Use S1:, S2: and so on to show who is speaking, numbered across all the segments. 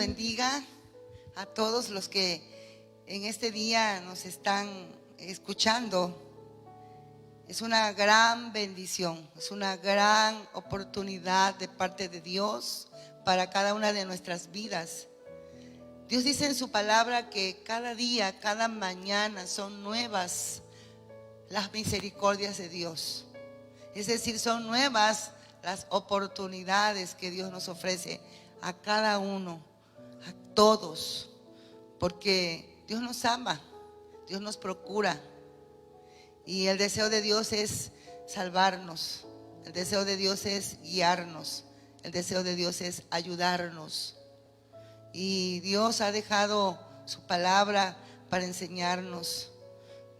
S1: bendiga a todos los que en este día nos están escuchando. Es una gran bendición, es una gran oportunidad de parte de Dios para cada una de nuestras vidas. Dios dice en su palabra que cada día, cada mañana son nuevas las misericordias de Dios. Es decir, son nuevas las oportunidades que Dios nos ofrece a cada uno, a todos, porque Dios nos ama, Dios nos procura. Y el deseo de Dios es salvarnos, el deseo de Dios es guiarnos, el deseo de Dios es ayudarnos. Y Dios ha dejado su palabra para enseñarnos.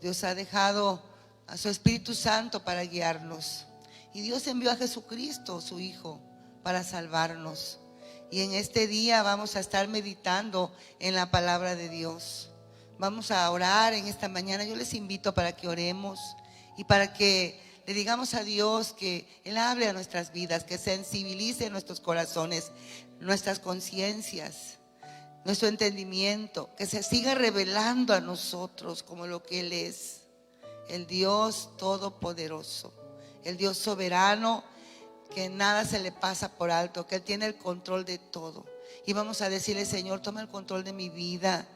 S1: Dios ha dejado a su Espíritu Santo para guiarnos. Y Dios envió a Jesucristo, su Hijo, para salvarnos. Y en este día vamos a estar meditando en la palabra de Dios. Vamos a orar en esta mañana. Yo les invito para que oremos y para que le digamos a Dios que Él hable a nuestras vidas, que sensibilice nuestros corazones, nuestras conciencias, nuestro entendimiento, que se siga revelando a nosotros como lo que Él es, el Dios todopoderoso, el Dios soberano, que nada se le pasa por alto, que Él tiene el control de todo. Y vamos a decirle: Señor, toma el control de mi vida,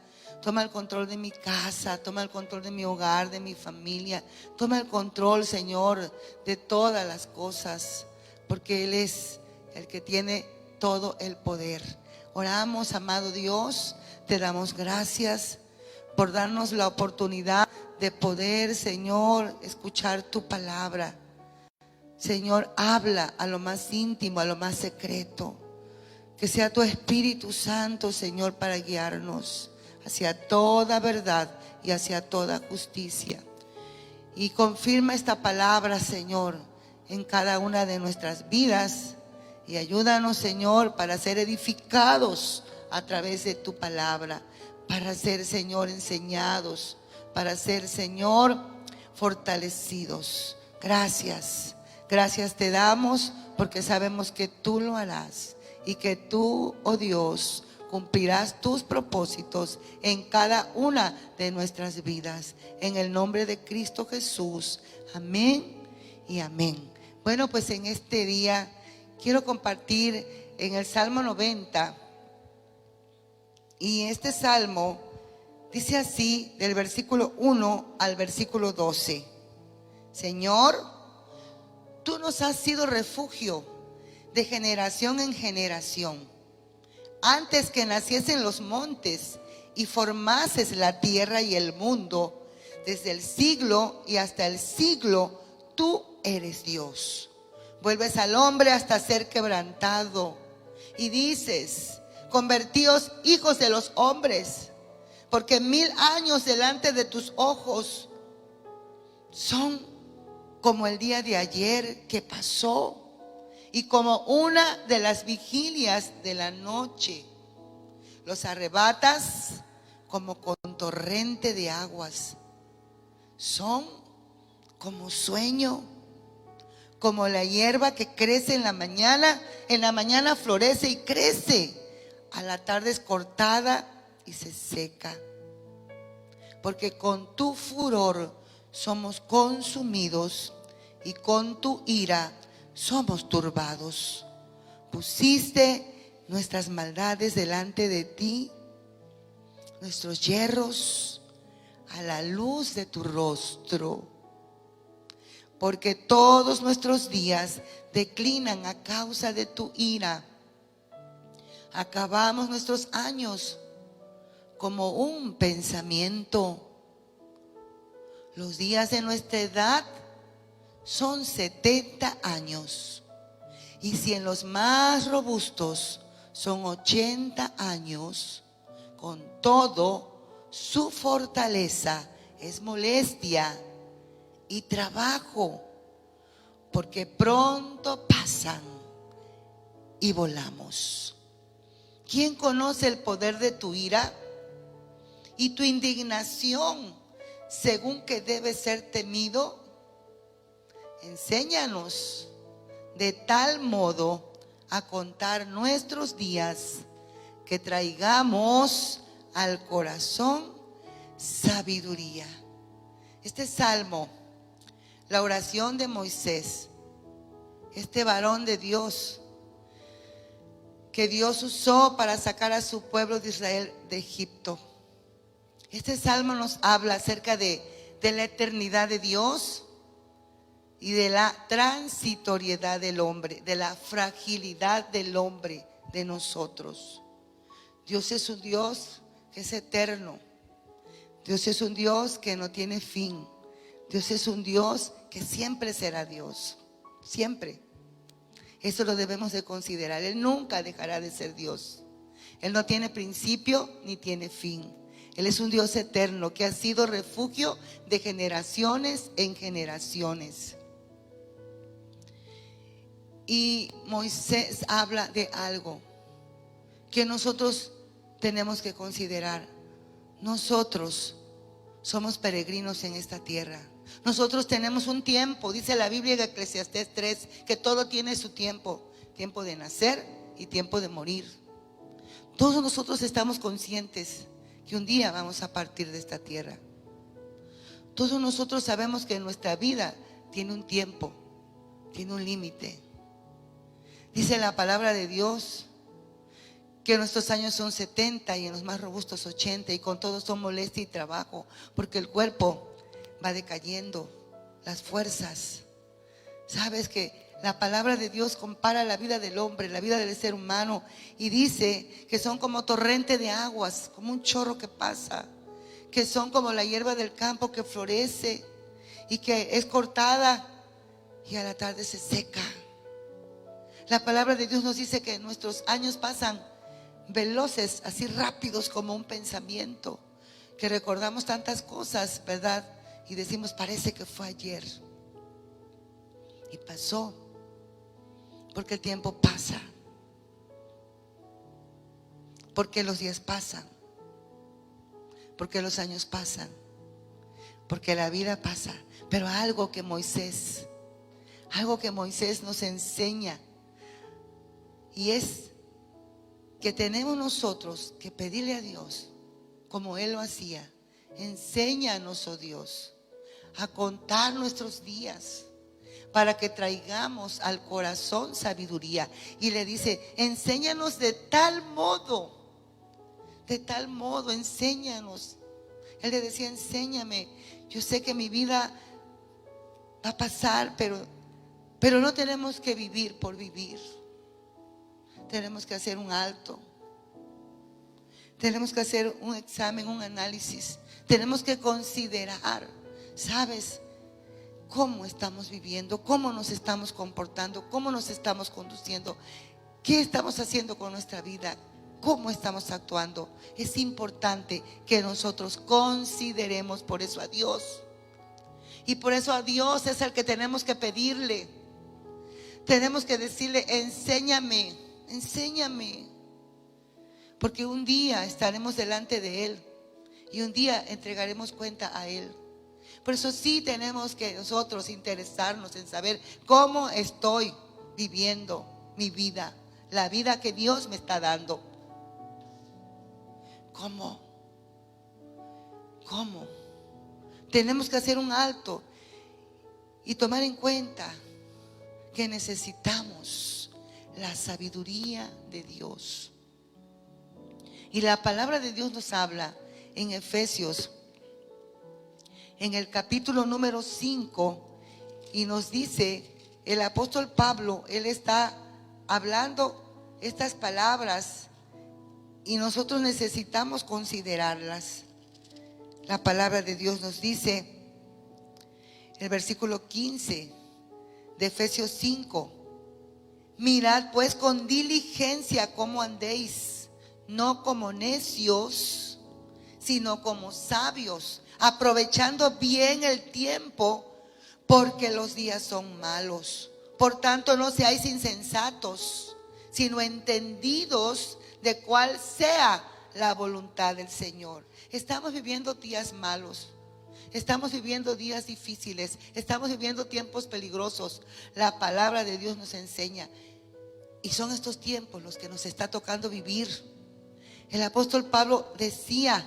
S1: toma el control de mi casa, toma el control de mi hogar, de mi familia. Toma el control, Señor, de todas las cosas, porque Él es el que tiene todo el poder. Oramos, amado Dios, te damos gracias por darnos la oportunidad de poder, Señor, escuchar tu palabra. Señor, habla a lo más íntimo, a lo más secreto. Que sea tu Espíritu Santo, Señor, para guiarnos hacia toda verdad y hacia toda justicia. Y confirma esta palabra, Señor, en cada una de nuestras vidas. Y ayúdanos, Señor, para ser edificados a través de tu palabra, para ser, Señor, enseñados, para ser, Señor, fortalecidos. Gracias, gracias te damos, porque sabemos que tú lo harás y que tú, oh Dios, cumplirás tus propósitos en cada una de nuestras vidas. En el nombre de Cristo Jesús. Amén y amén. Bueno, pues en este día quiero compartir en el Salmo 90. Y este salmo dice así, del versículo 1 al versículo 12. Señor, tú nos has sido refugio de generación en generación. Antes que naciesen los montes y formases la tierra y el mundo, desde el siglo y hasta el siglo, tú eres Dios. Vuelves al hombre hasta ser quebrantado y dices: convertíos hijos de los hombres, porque 1000 años delante de tus ojos son como el día de ayer que pasó, y como una de las vigilias de la noche. Los arrebatas como con torrente de aguas. Son como sueño, como la hierba que crece en la mañana florece y crece, a la tarde es cortada y se seca. Porque con tu furor somos consumidos y con tu ira somos turbados. Pusiste nuestras maldades delante de ti, nuestros yerros a la luz de tu rostro. Porque todos nuestros días declinan a causa de tu ira. Acabamos nuestros años como un pensamiento. Los días de nuestra edad son 70 años. Y si en los más robustos son 80 años, con todo su fortaleza es molestia y trabajo, porque pronto pasan y volamos. ¿Quién conoce el poder de tu ira y tu indignación, según que debe ser temido? Enséñanos de tal modo a contar nuestros días que traigamos al corazón sabiduría. Este salmo, la oración de Moisés, este varón de Dios, que Dios usó para sacar a su pueblo de Israel de Egipto. Este salmo nos habla acerca de la eternidad de Dios y de la transitoriedad del hombre, de la fragilidad del hombre, de nosotros. Dios es un Dios que es eterno. Dios es un Dios que no tiene fin. Dios es un Dios que siempre será Dios, siempre. Eso lo debemos de considerar. Él nunca dejará de ser Dios. Él no tiene principio ni tiene fin. Él es un Dios eterno que ha sido refugio de generaciones en generaciones. Y Moisés habla de algo que nosotros tenemos que considerar. Nosotros somos peregrinos en esta tierra. Nosotros tenemos un tiempo, dice la Biblia en Eclesiastés 3, que todo tiene su tiempo. Tiempo de nacer y tiempo de morir. Todos nosotros estamos conscientes que un día vamos a partir de esta tierra. Todos nosotros sabemos que nuestra vida tiene un tiempo, tiene un límite. Dice la palabra de Dios que nuestros años son 70 y en los más robustos 80, y con todo son molestia y trabajo, porque el cuerpo va decayendo, las fuerzas. Sabes que la palabra de Dios compara la vida del hombre, la vida del ser humano, y dice que son como torrente de aguas, como un chorro que pasa, que son como la hierba del campo que florece y que es cortada y a la tarde se seca. La palabra de Dios nos dice que nuestros años pasan veloces, así rápidos como un pensamiento, que recordamos tantas cosas, ¿verdad? Y decimos, parece que fue ayer. Y pasó, porque el tiempo pasa, porque los días pasan, porque los años pasan, porque la vida pasa. Pero algo que Moisés nos enseña, y es que tenemos nosotros que pedirle a Dios, como Él lo hacía. Enséñanos, oh Dios, a contar nuestros días, para que traigamos al corazón sabiduría. Y le dice, enséñanos de tal modo, enséñanos. Él le decía, enséñame. Yo sé que mi vida va a pasar, pero no tenemos que vivir por vivir. Tenemos que hacer un alto. Tenemos que hacer un examen, un análisis. Tenemos que considerar, ¿sabes? Cómo estamos viviendo, cómo nos estamos comportando, cómo nos estamos conduciendo, qué estamos haciendo con nuestra vida, cómo estamos actuando. Es importante que nosotros consideremos por eso a Dios. Y por eso a Dios es el que tenemos que pedirle. Tenemos que decirle, enséñame. Porque un día estaremos delante de Él y un día entregaremos cuenta a Él. Por eso sí tenemos que nosotros interesarnos en saber cómo estoy viviendo mi vida, la vida que Dios me está dando. ¿Cómo? Tenemos que hacer un alto y tomar en cuenta que necesitamos la sabiduría de Dios. Y la palabra de Dios nos habla en Efesios, en el capítulo número 5, y nos dice, el apóstol Pablo, él está hablando estas palabras y nosotros necesitamos considerarlas. La palabra de Dios nos dice, el versículo 15 de Efesios 5, mirad pues con diligencia cómo andéis, no como necios, sino como sabios, aprovechando bien el tiempo, porque los días son malos. Por tanto, no seáis insensatos, sino entendidos de cuál sea la voluntad del Señor. Estamos viviendo días malos, estamos viviendo días difíciles, estamos viviendo tiempos peligrosos. La palabra de Dios nos enseña, y son estos tiempos los que nos está tocando vivir. El apóstol Pablo decía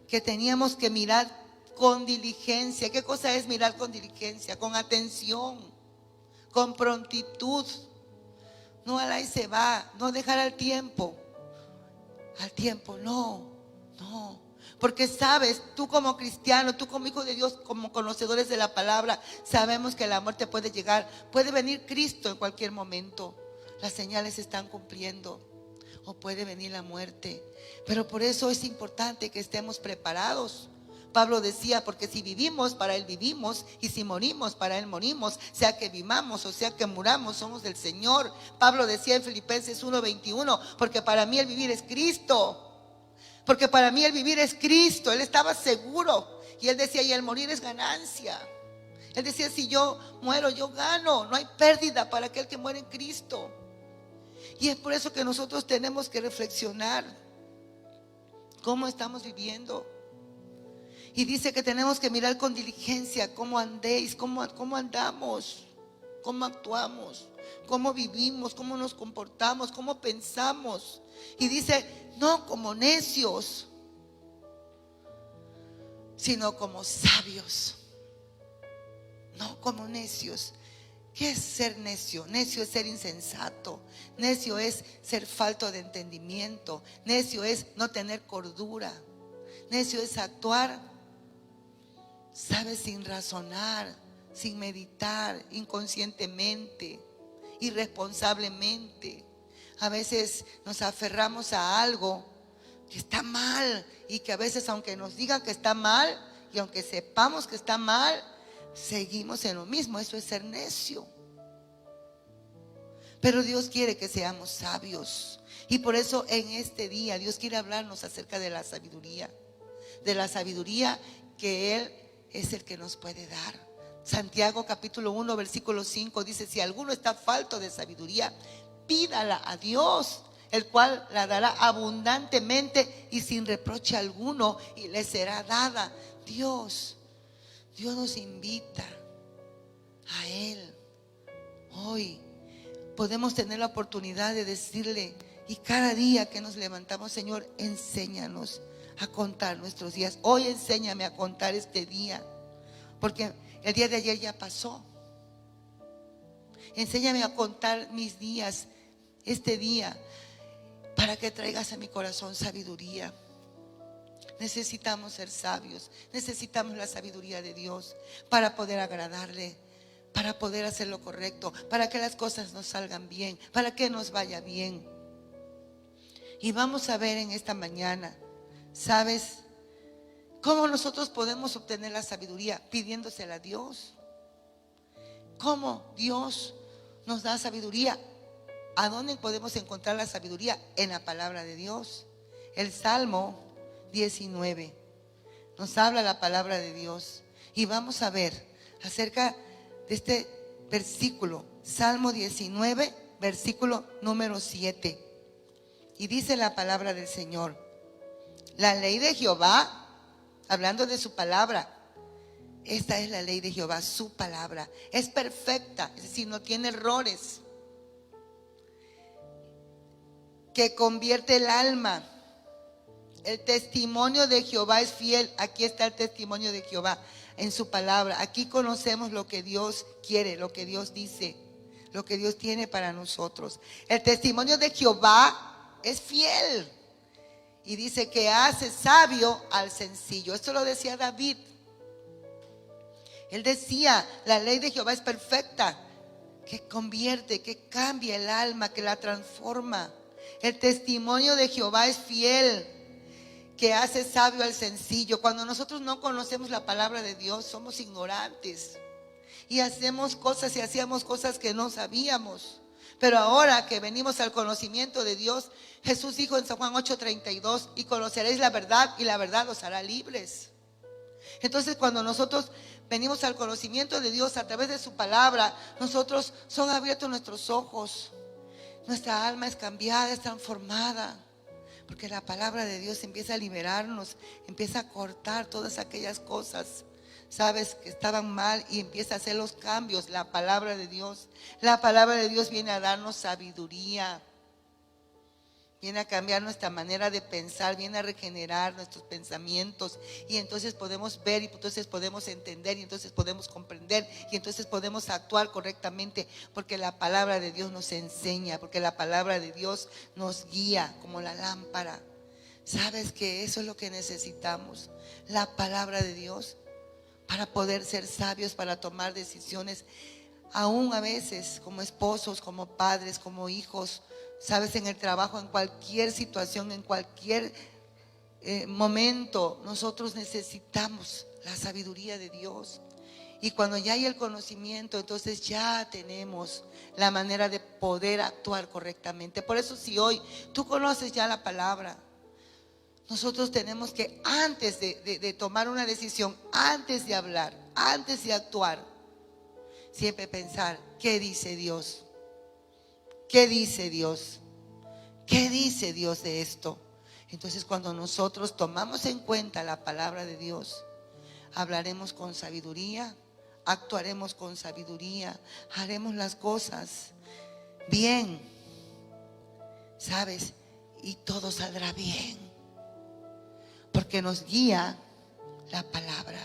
S1: que teníamos que mirar con diligencia. ¿Qué cosa es mirar con diligencia? Con atención, con prontitud. No al ahí se va, no dejar al tiempo, no. Porque sabes, tú como cristiano, tú como hijo de Dios, como conocedores de la palabra, sabemos que la muerte puede llegar, puede venir Cristo en cualquier momento. Las señales se están cumpliendo, o puede venir la muerte. Pero por eso es importante que estemos preparados. Pablo decía, porque si vivimos, para Él vivimos, y si morimos, para Él morimos. Sea que vivamos o sea que muramos, somos del Señor. Pablo decía en Filipenses 1:21, porque para mí el vivir es Cristo. Porque para mí el vivir es Cristo. Él estaba seguro. Y él decía, y el morir es ganancia. Él decía, si yo muero, yo gano. No hay pérdida para aquel que muere en Cristo. Y es por eso que nosotros tenemos que reflexionar cómo estamos viviendo. Y dice que tenemos que mirar con diligencia cómo andéis, cómo andamos, cómo actuamos, cómo vivimos, cómo nos comportamos, cómo pensamos. Y dice, no como necios, sino como sabios. No como necios. ¿Qué es ser necio? Necio es ser insensato. Necio es ser falto de entendimiento. Necio es no tener cordura. Necio es actuar, ¿sabes? Sin razonar, sin meditar, inconscientemente, irresponsablemente. A veces nos aferramos a algo que está mal, y que a veces, aunque nos digan que está mal y aunque sepamos que está mal, seguimos en lo mismo. Eso es ser necio. Pero Dios quiere que seamos sabios, y por eso en este día Dios quiere hablarnos acerca de la sabiduría que Él es el que nos puede dar. Santiago capítulo 1 versículo 5 dice, si alguno está falto de sabiduría, pídala a Dios, el cual la dará abundantemente y sin reproche alguno, y le será dada. Dios nos invita a Él. Hoy podemos tener la oportunidad de decirle, y cada día que nos levantamos, Señor, enséñanos a contar nuestros días. Hoy enséñame a contar este día, porque el día de ayer ya pasó. Enséñame a contar mis días, este día, para que traigas a mi corazón sabiduría. Necesitamos ser sabios, necesitamos la sabiduría de Dios para poder agradarle, para poder hacer lo correcto, para que las cosas nos salgan bien, para que nos vaya bien. Y vamos a ver en esta mañana, ¿sabes cómo nosotros podemos obtener la sabiduría? Pidiéndosela a Dios. ¿Cómo Dios nos da sabiduría? ¿A dónde podemos encontrar la sabiduría? En la palabra de Dios. El Salmo 19 nos habla la palabra de Dios, y vamos a ver acerca de este versículo. Salmo 19 versículo número 7. Y dice la palabra del Señor: la ley de Jehová, hablando de su palabra, esta es la ley de Jehová, su palabra es perfecta, es decir, no tiene errores, que convierte el alma. El testimonio de Jehová es fiel. Aquí está el testimonio de Jehová en su palabra. Aquí conocemos lo que Dios quiere, lo que Dios dice, lo que Dios tiene para nosotros. El testimonio de Jehová es fiel, y dice que hace sabio al sencillo. Esto lo decía David. Él decía, la ley de Jehová es perfecta, que convierte, que cambia el alma, que la transforma. El testimonio de Jehová es fiel, que hace sabio al sencillo. Cuando nosotros no conocemos la palabra de Dios, somos ignorantes y hacemos cosas y hacíamos cosas que no sabíamos. Pero ahora que venimos al conocimiento de Dios, Jesús dijo en San Juan 8:32, y conoceréis la verdad, y la verdad os hará libres. Entonces, cuando nosotros venimos al conocimiento de Dios a través de su palabra, nosotros son abiertos nuestros ojos, nuestra alma es cambiada, es transformada, porque la palabra de Dios empieza a liberarnos, empieza a cortar todas aquellas cosas, sabes, que estaban mal, y empieza a hacer los cambios. La palabra de Dios viene a darnos sabiduría, viene a cambiar nuestra manera de pensar, viene a regenerar nuestros pensamientos, y entonces podemos ver, y entonces podemos entender, y entonces podemos comprender, y entonces podemos actuar correctamente, porque la palabra de Dios nos enseña, porque la palabra de Dios nos guía como la lámpara. ¿Sabes que eso es lo que necesitamos? La palabra de Dios para poder ser sabios, para tomar decisiones, aún a veces como esposos, como padres, como hijos, sabes, en el trabajo, en cualquier situación, en cualquier momento, nosotros necesitamos la sabiduría de Dios. Y cuando ya hay el conocimiento, entonces ya tenemos la manera de poder actuar correctamente. Por eso, si hoy tú conoces ya la palabra, nosotros tenemos que, antes de tomar una decisión, antes de hablar, antes de actuar, siempre pensar: ¿qué dice Dios? ¿Qué dice Dios? ¿Qué dice Dios de esto? Entonces, cuando nosotros tomamos en cuenta la palabra de Dios, hablaremos con sabiduría, actuaremos con sabiduría, haremos las cosas bien, ¿sabes? Y todo saldrá bien, porque nos guía la palabra.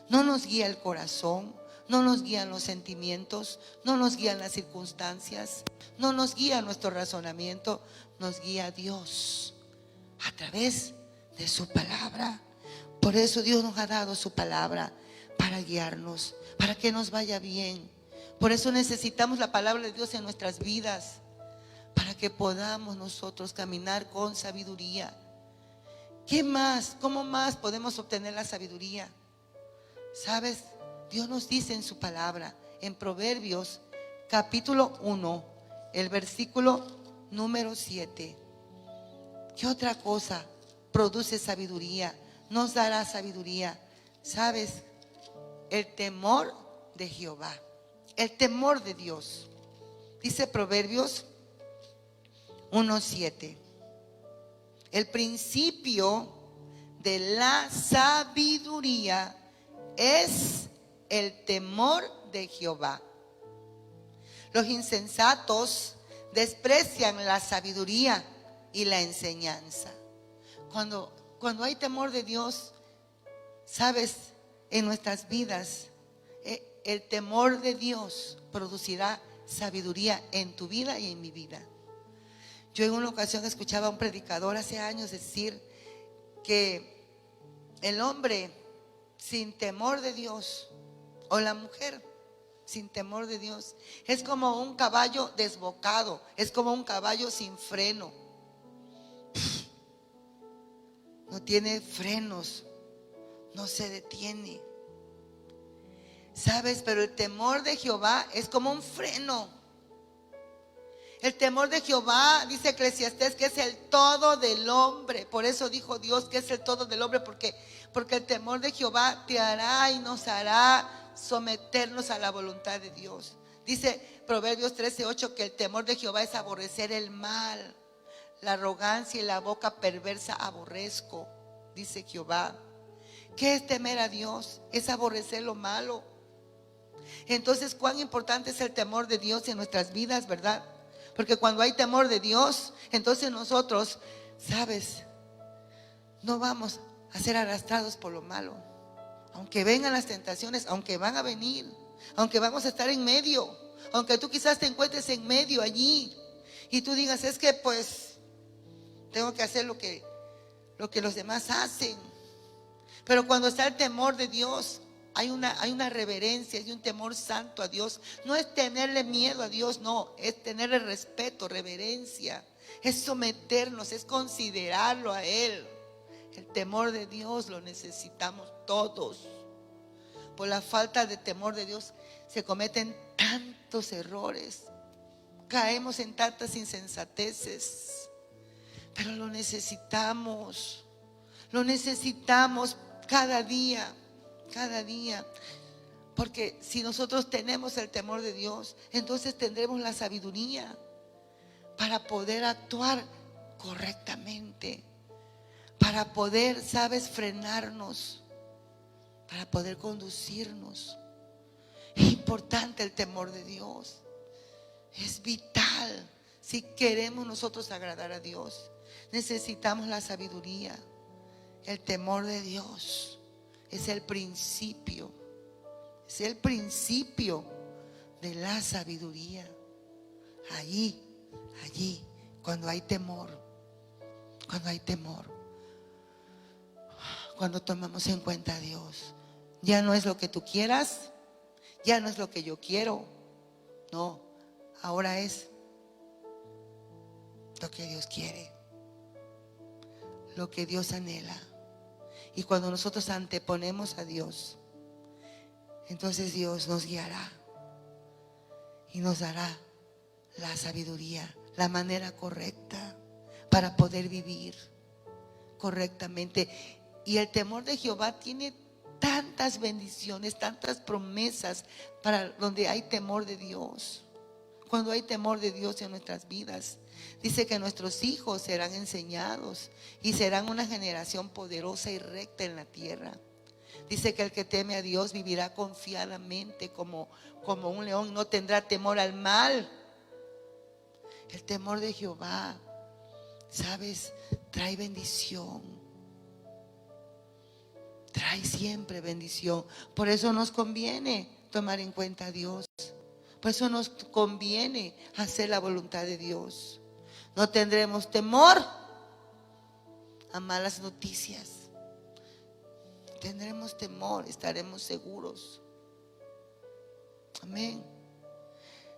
S1: No nos guía el corazón, no nos guían los sentimientos, no nos guían las circunstancias, no nos guía nuestro razonamiento, nos guía Dios a través de su palabra. Por eso Dios nos ha dado su palabra para guiarnos, para que nos vaya bien. Por eso necesitamos la palabra de Dios en nuestras vidas, para que podamos nosotros caminar con sabiduría. ¿Qué más? ¿Cómo más podemos obtener la sabiduría? ¿Sabes? Dios nos dice en su palabra, en Proverbios capítulo 1, el versículo número 7. ¿Qué otra cosa produce sabiduría? Nos dará sabiduría. ¿Sabes? El temor de Jehová, el temor de Dios. Dice Proverbios 1:7. El principio de la sabiduría es el temor de Jehová. Los insensatos desprecian la sabiduría y la enseñanza. Cuando hay temor de Dios, sabes, en nuestras vidas, el temor de Dios producirá sabiduría en tu vida y en mi vida. Yo en una ocasión escuchaba a un predicador hace años decir que el hombre sin temor de Dios, o la mujer sin temor de Dios, es como un caballo desbocado, es como un caballo sin freno. No tiene frenos, no se detiene. ¿Sabes? Pero el temor de Jehová es como un freno. El temor de Jehová, dice Eclesiastés, que es el todo del hombre. Por eso dijo Dios que es el todo del hombre, porque el temor de Jehová te hará y nos hará someternos a la voluntad de Dios. Dice Proverbios 13:8 que el temor de Jehová es aborrecer el mal, la arrogancia y la boca perversa aborrezco, dice Jehová. ¿Qué es temer a Dios? Es aborrecer lo malo. Entonces, cuán importante es el temor de Dios en nuestras vidas, ¿verdad? Porque cuando hay temor de Dios, entonces nosotros, ¿sabes? No vamos a ser arrastrados por lo malo. Aunque vengan las tentaciones, aunque van a venir, aunque vamos a estar en medio, aunque tú quizás te encuentres en medio allí y tú digas: es que pues tengo que hacer lo que los demás hacen. Pero cuando está el temor de Dios, hay una reverencia, hay un temor santo a Dios. No es tenerle miedo a Dios, no, es tenerle respeto, reverencia, es someternos, es considerarlo a Él. El temor de Dios lo necesitamos todos. Por la falta de temor de Dios se cometen tantos errores, caemos en tantas insensateces, pero lo necesitamos cada día. Cada día, porque si nosotros tenemos el temor de Dios, entonces tendremos la sabiduría para poder actuar correctamente, para poder, ¿sabes?, frenarnos, para poder conducirnos. Es importante el temor de Dios, es vital si queremos nosotros agradar a Dios. Necesitamos la sabiduría. El temor de Dios es el principio. Es el principio de la sabiduría. Allí, cuando hay temor, cuando tomamos en cuenta a Dios, ya no es lo que tú quieras, ya no es lo que yo quiero, no, ahora es lo que Dios quiere, lo que Dios anhela. Y cuando nosotros anteponemos a Dios, entonces Dios nos guiará y nos dará la sabiduría, la manera correcta para poder vivir correctamente. Y el temor de Jehová tiene tantas bendiciones, tantas promesas para donde hay temor de Dios. Cuando hay temor de Dios en nuestras vidas, dice que nuestros hijos serán enseñados y serán una generación poderosa y recta en la tierra. Dice que el que teme a Dios vivirá confiadamente como un león, no tendrá temor al mal. El temor de Jehová, ¿sabes? Trae bendición. Trae siempre bendición. Por eso nos conviene tomar en cuenta a Dios. Por eso nos conviene hacer la voluntad de Dios. No tendremos temor a malas noticias. Tendremos temor, estaremos seguros. Amén.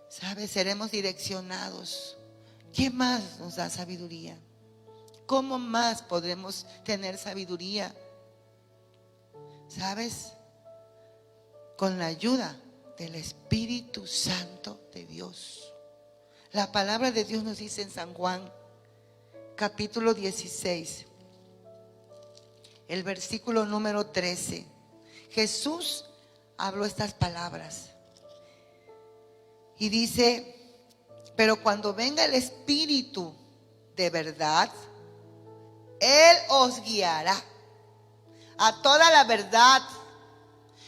S1: ¿Sabes? Seremos direccionados. ¿Qué más nos da sabiduría? ¿Cómo más podremos tener sabiduría? ¿Sabes? Con la ayuda del Espíritu Santo de Dios. La palabra de Dios nos dice en San Juan, capítulo 16, el versículo número 13. Jesús habló estas palabras y dice: pero cuando venga el Espíritu de verdad, Él os guiará a toda la verdad,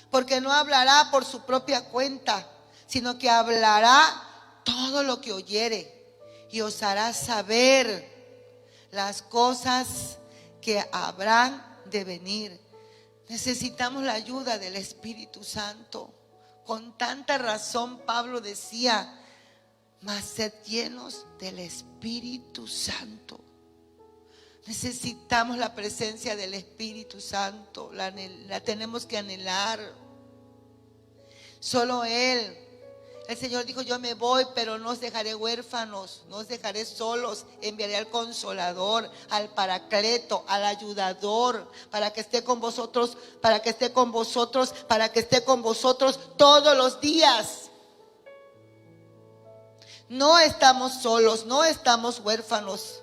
S1: porque no hablará por su propia cuenta, sino que hablará todo lo que oyere y os hará saber las cosas que habrán de venir. Necesitamos la ayuda del Espíritu Santo. Con tanta razón Pablo decía: mas sed llenos del Espíritu Santo. Necesitamos la presencia del Espíritu Santo, la tenemos que anhelar. Solo Él. El Señor dijo: yo me voy, pero no os dejaré huérfanos, no os dejaré solos. Enviaré al Consolador, al Paracleto, al Ayudador, para que esté con vosotros, para que esté con vosotros todos los días. No estamos solos, no estamos huérfanos.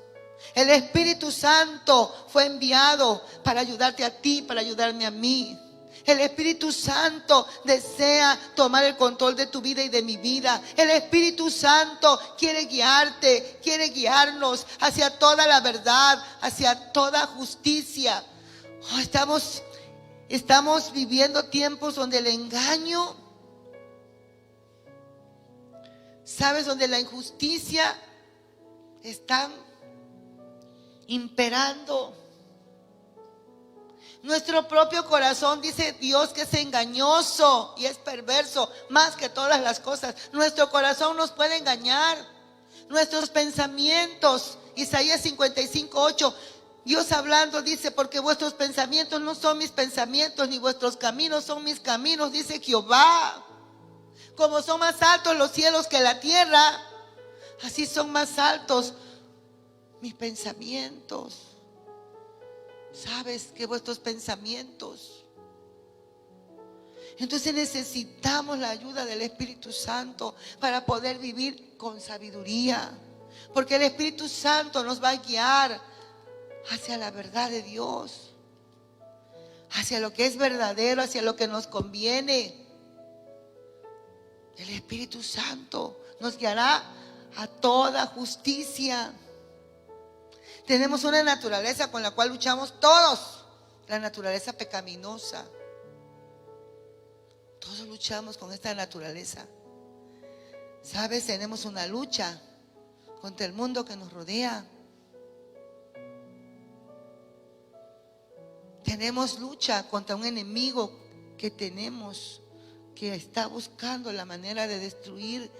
S1: El Espíritu Santo fue enviado para ayudarte a ti, para ayudarme a mí. El Espíritu Santo desea tomar el control de tu vida y de mi vida. El Espíritu Santo quiere guiarte, quiere guiarnos hacia toda la verdad, hacia toda justicia. Estamos viviendo tiempos donde el engaño, ¿sabes? Donde la injusticia está imperando. Nuestro propio corazón, dice Dios, que es engañoso y es perverso más que todas las cosas. Nuestro corazón nos puede engañar. Nuestros pensamientos, Isaías 55:8, Dios hablando dice: porque vuestros pensamientos no son mis pensamientos, ni vuestros caminos son mis caminos, dice Jehová. Como son más altos los cielos que la tierra, así son más altos mis pensamientos. ¿Sabes? Que vuestros pensamientos. Entonces necesitamos la ayuda del Espíritu Santo para poder vivir con sabiduría. Porque el Espíritu Santo nos va a guiar hacia la verdad de Dios, hacia lo que es verdadero, hacia lo que nos conviene. El Espíritu Santo nos guiará a toda justicia. Tenemos una naturaleza con la cual luchamos todos, la naturaleza pecaminosa. Todos luchamos con esta naturaleza. ¿Sabes? Tenemos una lucha contra el mundo que nos rodea. Tenemos lucha contra un enemigo que tenemos, que está buscando la manera de destruir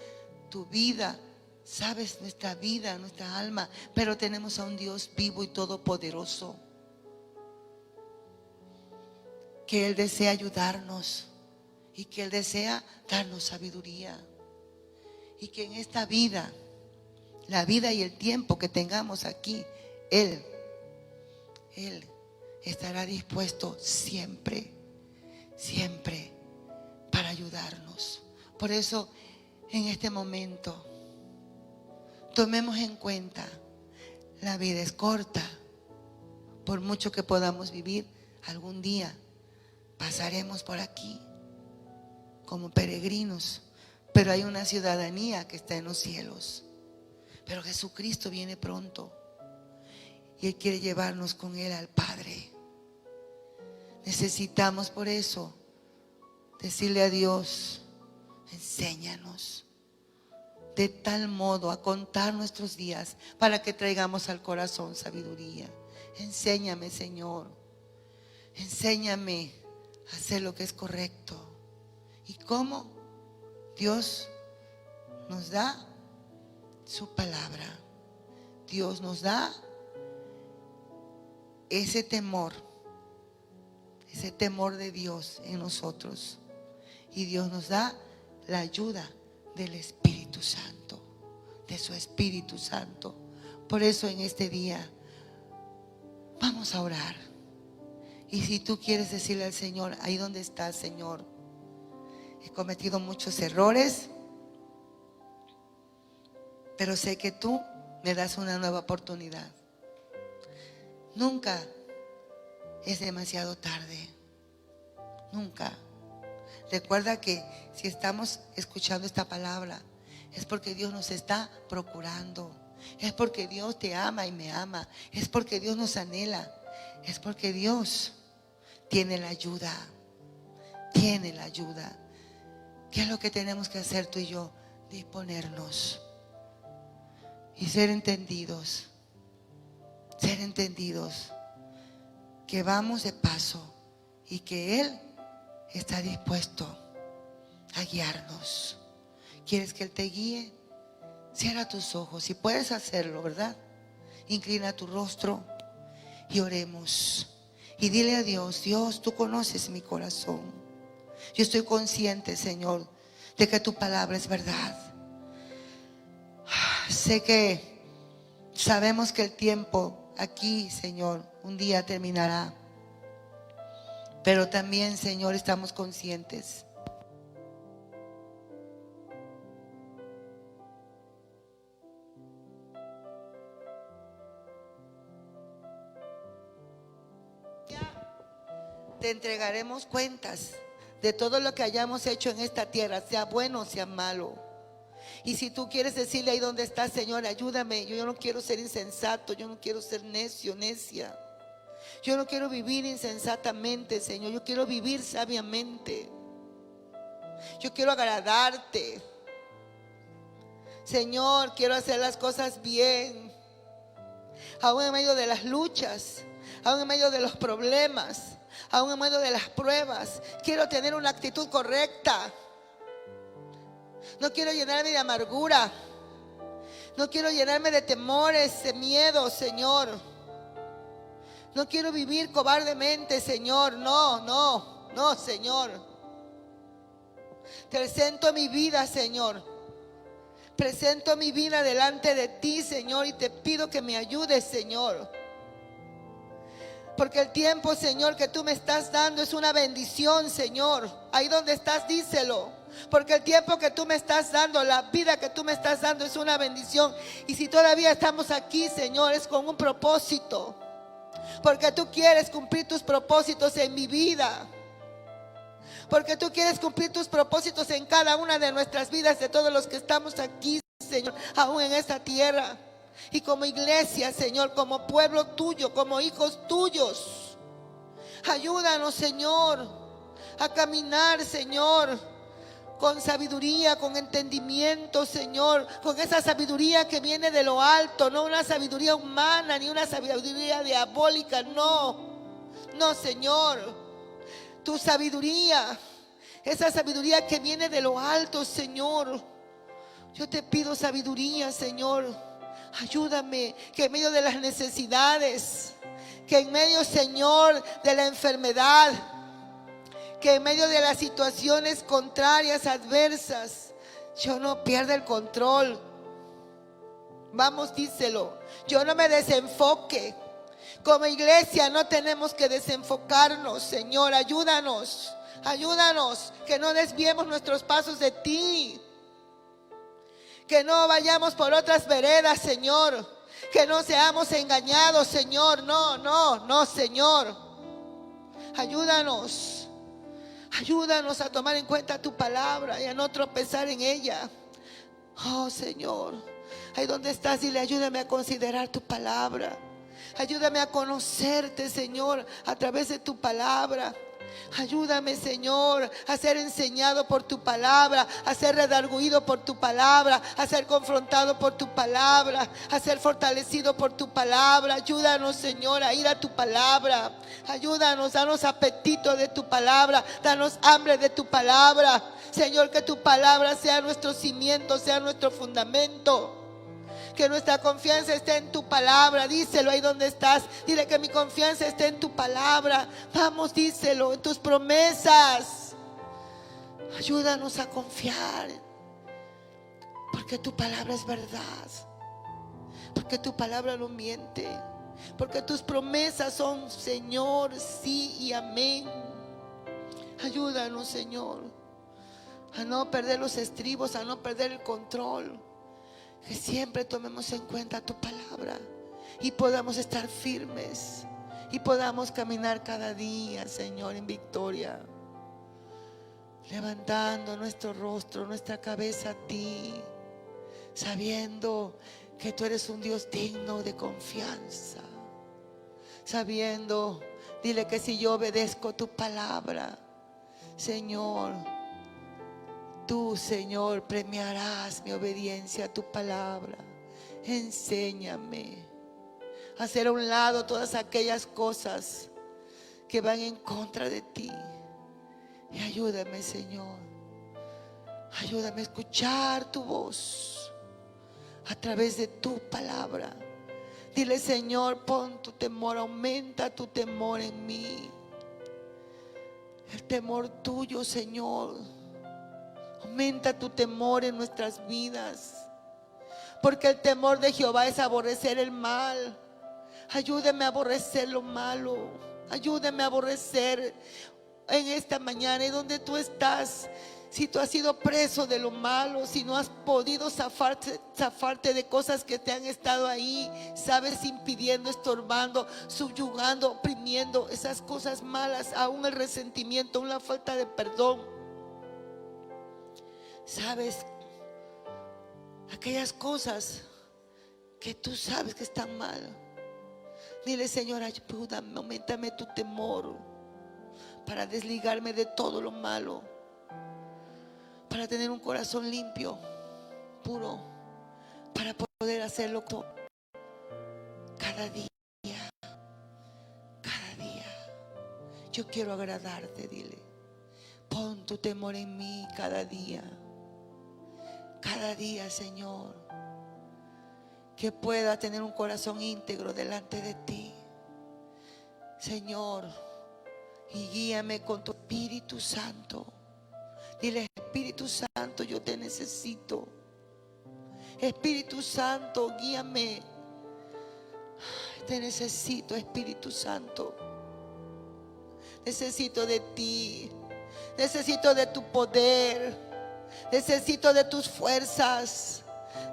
S1: tu vida. Sabes, nuestra vida, nuestra alma, pero tenemos a un Dios vivo y todopoderoso, que Él desea ayudarnos y que Él desea darnos sabiduría, y que en esta vida, la vida y el tiempo que tengamos aquí, Él estará dispuesto siempre, siempre para ayudarnos. Por eso, en este momento, tomemos en cuenta, la vida es corta. Por mucho que podamos vivir, algún día pasaremos por aquí como peregrinos, pero hay una ciudadanía que está en los cielos. Pero Jesucristo viene pronto y Él quiere llevarnos con Él al Padre. Necesitamos por eso decirle a Dios: enséñanos de tal modo a contar nuestros días para que traigamos al corazón sabiduría. Enséñame, Señor, enséñame a hacer lo que es correcto. ¿Y cómo? Dios nos da su palabra. Dios nos da ese temor de Dios en nosotros. Y Dios nos da la ayuda del Espíritu Santo, de su Espíritu Santo. Por eso en este día vamos a orar. Y si tú quieres decirle al Señor: ahí donde estás, Señor, he cometido muchos errores, pero sé que tú me das una nueva oportunidad. Nunca es demasiado tarde, nunca. Recuerda que si estamos escuchando esta palabra, es porque Dios nos está procurando, es porque Dios te ama y me ama, es porque Dios nos anhela, es porque Dios tiene la ayuda, tiene la ayuda. ¿Qué es lo que tenemos que hacer tú y yo? Disponernos y ser entendidos, que vamos de paso y que Él está dispuesto a guiarnos. ¿Quieres que Él te guíe? Cierra tus ojos, si puedes hacerlo, ¿verdad? Inclina tu rostro y oremos. Y dile a Dios: Dios, tú conoces mi corazón. Yo estoy consciente, Señor, de que tu palabra es verdad. Sé que sabemos que el tiempo aquí, Señor, un día terminará. Pero también, Señor, estamos conscientes te entregaremos cuentas de todo lo que hayamos hecho en esta tierra, sea bueno o sea malo. Y si tú quieres decirle ahí donde estás: Señor, ayúdame, yo no quiero ser insensato, yo no quiero ser necio, necia, yo no quiero vivir insensatamente, Señor, yo quiero vivir sabiamente, yo quiero agradarte, Señor, quiero hacer las cosas bien, aún en medio de las luchas, aún en medio de los problemas, aún en medio de las pruebas. Quiero tener una actitud correcta. No quiero llenarme de amargura, no quiero llenarme de temores, de miedo, Señor. No quiero vivir cobardemente, Señor. No, Señor. Te presento mi vida, Señor. Presento mi vida delante de ti, Señor, y te pido que me ayudes, Señor. Porque el tiempo, Señor, que tú me estás dando es una bendición, Señor. Ahí donde estás, díselo. Porque el tiempo que tú me estás dando, la vida que tú me estás dando es una bendición. Y si todavía estamos aquí, Señor, es con un propósito. Porque tú quieres cumplir tus propósitos en mi vida. Porque tú quieres cumplir tus propósitos en cada una de nuestras vidas, de todos los que estamos aquí, Señor, aún en esta tierra. Y como iglesia, Señor, como pueblo tuyo, como hijos tuyos, ayúdanos, Señor, a caminar, Señor, con sabiduría, con entendimiento, Señor, con esa sabiduría que viene de lo alto, no una sabiduría humana ni una sabiduría diabólica, no,
S2: No, Señor, tu sabiduría, esa sabiduría que viene de lo alto, Señor. Yo te pido sabiduría, Señor. Ayúdame, que en medio de las necesidades, que en medio, Señor, de la enfermedad, que en medio de las situaciones contrarias, adversas, yo no pierda el control. Vamos, díselo. Yo no me desenfoque. Como iglesia no tenemos que desenfocarnos, Señor. Ayúdanos, ayúdanos, que no desviemos nuestros pasos de ti. Que no vayamos por otras veredas, Señor. Que no seamos engañados, Señor. No, Señor. Ayúdanos. Ayúdanos a tomar en cuenta tu palabra y a no tropezar en ella. Oh, Señor, ahí donde estás, dile: ayúdame a considerar tu palabra. Ayúdame a conocerte, Señor, a través de tu palabra. Ayúdame, Señor, a ser enseñado por tu palabra, a ser redarguido por tu palabra, a ser confrontado por tu palabra, a ser fortalecido por tu palabra. Ayúdanos, Señor, a ir a tu palabra. Ayúdanos, danos apetito de tu palabra, danos hambre de tu palabra. Señor, que tu palabra sea nuestro cimiento, sea nuestro fundamento. Que nuestra confianza esté en tu palabra. Díselo ahí donde estás. Dile que mi confianza esté en tu palabra. Vamos, díselo, en tus promesas. Ayúdanos a confiar, porque tu palabra es verdad, porque tu palabra no miente, porque tus promesas son, Señor, sí y amén. Ayúdanos, Señor, a no perder los estribos, a no perder el control. Que siempre tomemos en cuenta tu palabra y podamos estar firmes y podamos caminar cada día, Señor, en victoria, levantando nuestro rostro, nuestra cabeza a ti, sabiendo que tú eres un Dios digno de confianza, sabiendo, dile que si yo obedezco tu palabra, Señor, tú, Señor, premiarás mi obediencia a tu palabra. Enséñame a hacer a un lado todas aquellas cosas que van en contra de ti. Y ayúdame, Señor. Ayúdame a escuchar tu voz a través de tu palabra. Dile: Señor, pon tu temor, aumenta tu temor en mí. El temor tuyo, Señor. Aumenta tu temor en nuestras vidas, porque el temor de Jehová es aborrecer el mal. Ayúdame a aborrecer lo malo. Ayúdame a aborrecer en esta mañana, y donde tú estás, si tú has sido preso de lo malo, si no has podido zafarte de cosas que te han estado ahí, sabes, impidiendo, estorbando, subyugando, oprimiendo, esas cosas malas, aún el resentimiento, aún la falta de perdón. Sabes, aquellas cosas que tú sabes que están mal. Dile: Señor, ayúdame, aumentame tu temor para desligarme de todo lo malo, para tener un corazón limpio, puro, para poder hacerlo todo cada día, cada día. Yo quiero agradarte, dile. Pon tu temor en mí cada día. Cada día, Señor, que pueda tener un corazón íntegro delante de ti, Señor, y guíame con tu Espíritu Santo. Dile: Espíritu Santo, yo te necesito. Espíritu Santo, guíame. Te necesito, Espíritu Santo. Necesito de ti. Necesito de tu poder. Necesito de tus fuerzas.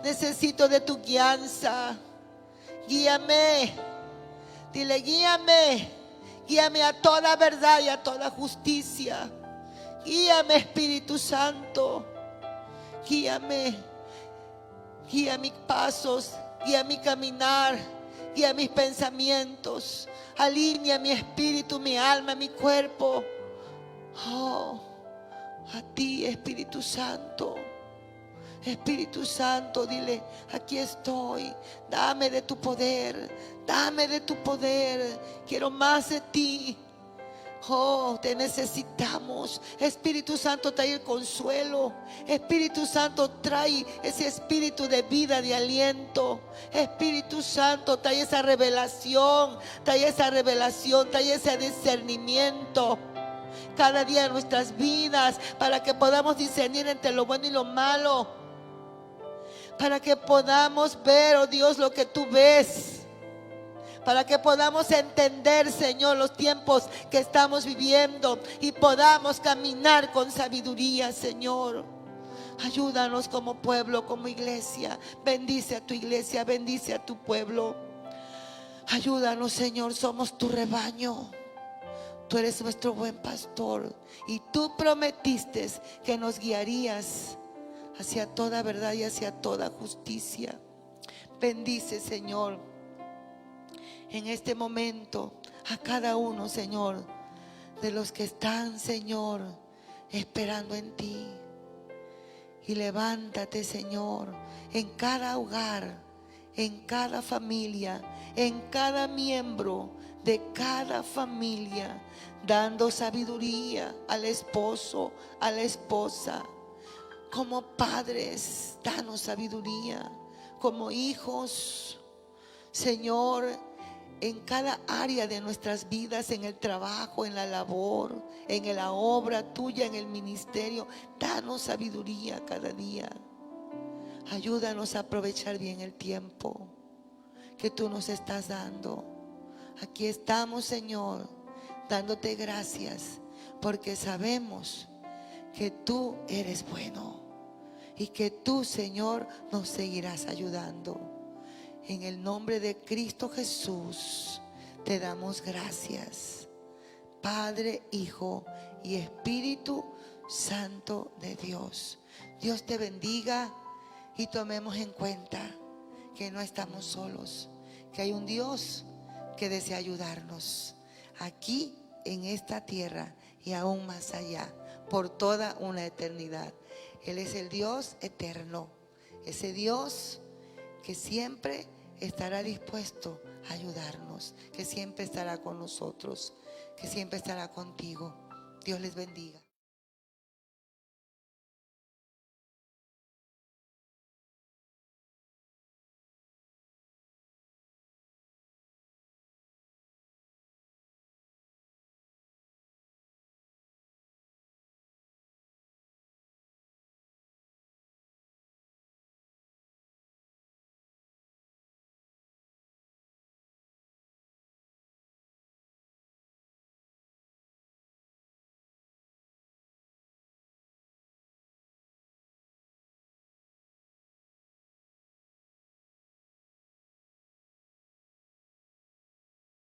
S2: Necesito de tu guianza. Guíame. Dile: guíame. Guíame a toda verdad y a toda justicia. Guíame, Espíritu Santo. Guíame. Guía mis pasos. Guía mi caminar. Guía mis pensamientos. Alinea mi espíritu, mi alma, mi cuerpo. Oh, a ti, Espíritu Santo. Espíritu Santo, dile: aquí estoy, dame de tu poder, dame de tu poder, quiero más de ti. Oh, te necesitamos. Espíritu Santo, trae el consuelo. Espíritu Santo, trae ese espíritu de vida, de aliento. Espíritu Santo, trae esa revelación, trae esa revelación, trae ese discernimiento cada día de nuestras vidas, para que podamos discernir entre lo bueno y lo malo, para que podamos ver, oh Dios, lo que tú ves, para que podamos entender, Señor, los tiempos que estamos viviendo y podamos caminar con sabiduría, Señor. Ayúdanos como pueblo, como iglesia. Bendice a tu iglesia, bendice a tu pueblo. Ayúdanos, Señor, somos tu rebaño. Tú eres nuestro buen pastor y tú prometiste que nos guiarías hacia toda verdad y hacia toda justicia. Bendice, Señor, en este momento a cada uno, Señor, de los que están, Señor, esperando en ti. Y levántate, Señor, en cada hogar, en cada familia, en cada miembro de cada familia, dando sabiduría al esposo, a la esposa. Como padres, danos sabiduría. Como hijos, Señor, en cada área de nuestras vidas, en el trabajo, en la labor, en la obra tuya, en el ministerio, danos sabiduría cada día. Ayúdanos a aprovechar bien el tiempo que tú nos estás dando. Aquí estamos, Señor, dándote gracias, porque sabemos que tú eres bueno y que tú, Señor, nos seguirás ayudando. En el nombre de Cristo Jesús te damos gracias, Padre, Hijo y Espíritu Santo de Dios. Dios te bendiga y tomemos en cuenta que no estamos solos, que hay un Dios que desea ayudarnos aquí en esta tierra y aún más allá, por toda una eternidad. Él es el Dios eterno, ese Dios que siempre estará dispuesto a ayudarnos, que siempre estará con nosotros, que siempre estará contigo. Dios les bendiga.